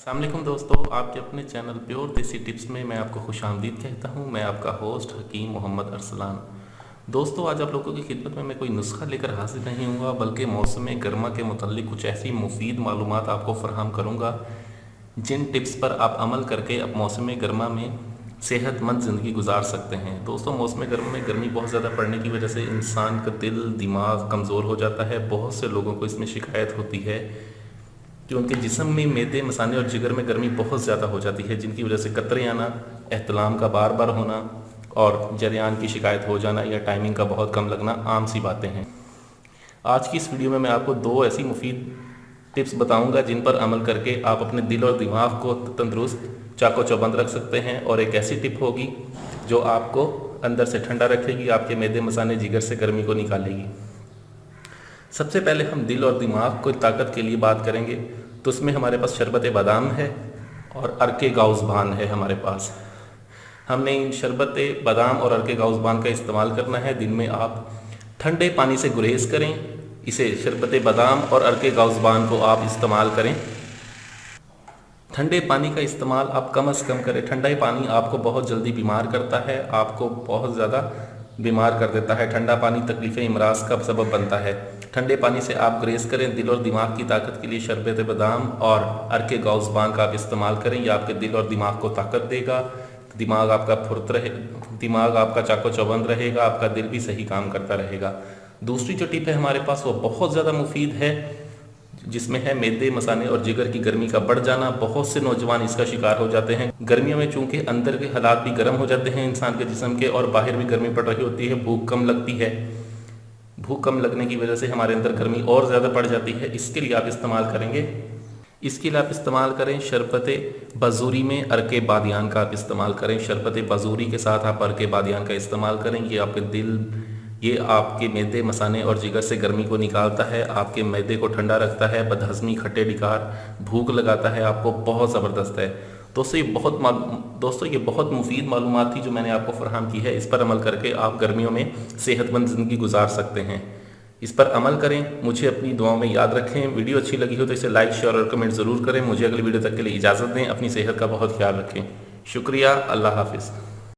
अस्सलाम वालेकुम दोस्तों, आपके अपने चैनल प्योर देसी टिप्स में मैं आपको खुशामदीद कहता हूँ। मैं आपका होस्ट हकीम मोहम्मद अरसलान। दोस्तों, आज आप लोगों की खिदमत में मैं कोई नुस्खा लेकर हाजिर नहीं हुआ, बल्कि मौसम गर्मा के मुतल्लिक कुछ ऐसी मुफीद मालूमात आपको फ़राहम करूँगा जिन टिप्स पर आप अमल करके अब मौसम गर्मा में सेहतमंद ज़िंदगी गुजार सकते हैं। दोस्तों, मौसम गर्मा में गर्मी बहुत ज़्यादा पड़ने की वजह से इंसान का दिल दिमाग कमज़ोर हो जाता है। बहुत से लोगों को इसमें शिकायत होती है कि उनके जिस्म में मैदे मसाने और जिगर में गर्मी बहुत ज़्यादा हो जाती है, जिनकी वजह से कतरे आना, एहतलाम का बार बार होना और जरियान की शिकायत हो जाना या टाइमिंग का बहुत कम लगना आम सी बातें हैं। आज की इस वीडियो में मैं आपको दो ऐसी मुफीद टिप्स बताऊंगा जिन पर अमल करके आप अपने दिल और दिमाग को तंदुरुस्त चाको चौबंद रख सकते हैं, और एक ऐसी टिप होगी जो आपको अंदर से ठंडा रखेगी, आपके मैदे मसाने जिगर से गर्मी को निकालेगी। सबसे पहले हम दिल और दिमाग को ताकत के लिए बात करेंगे, तो उसमें हमारे पास शरबत बादाम है और अर्के गाउज़बान है हमारे पास। हमने इन शरबत बादाम और अर्के गाउज़बान का इस्तेमाल करना है। दिन में आप ठंडे पानी से गुरेज करें, इसे शरबत बादाम और अर्के गाउज़बान को आप इस्तेमाल करें। ठंडे पानी का इस्तेमाल आप कम से कम करें। ठंडा पानी आपको बहुत जल्दी बीमार करता है, आपको बहुत ज़्यादा बीमार कर देता है। ठंडा पानी तकलीफ़ इमराज का सबब बनता है। ठंडे पानी से आप ग्रेस करें। दिल और दिमाग की ताकत के लिए शरबत बादाम और अर्के गाउज़बान का आप इस्तेमाल करें। यह आपके दिल और दिमाग को ताकत देगा, दिमाग आपका फुर्त रहे, दिमाग आपका चाको चौबंद रहेगा, आपका दिल भी सही काम करता रहेगा। दूसरी जो टिप है हमारे पास वो बहुत ज़्यादा मुफीद है, जिसमें है मैदे मसाने और जिगर की गर्मी का बढ़ जाना। बहुत से नौजवान इसका शिकार हो जाते हैं। गर्मियों में चूंकि अंदर के हालात भी गर्म हो जाते हैं इंसान के जिस्म के, और बाहर भी गर्मी पड़ रही होती है, भूख कम लगती है। भूख कम लगने की वजह से हमारे अंदर गर्मी और ज़्यादा बढ़ जाती है। इसके लिए आप इस्तेमाल करेंगे, इसके लिए आप इस्तेमाल करें शरबत बजूरी में अर्के बादियान का आप इस्तेमाल करें। शरबत बजूरी के साथ आप अर्के बादियान का इस्तेमाल करें। ये आपके मैदे मसाने और जिगर से गर्मी को निकालता है, आपके मैदे को ठंडा रखता है, बदहज़मी खट्टे डिकार भूख लगाता है, आपको बहुत ज़बरदस्त है। दोस्तों ये बहुत मुफीद मालूमात थी जो मैंने आपको फराहम की है। इस पर अमल करके आप गर्मियों में सेहतमंद ज़िंदगी गुजार सकते हैं। इस पर अमल करें, मुझे अपनी दुआओं में याद रखें। वीडियो अच्छी लगी हो तो इसे लाइक शेयर और कमेंट ज़रूर करें। मुझे अगली वीडियो तक के लिए इजाज़त दें। अपनी सेहत का बहुत ख्याल रखें। शुक्रिया। अल्लाह हाफिज़।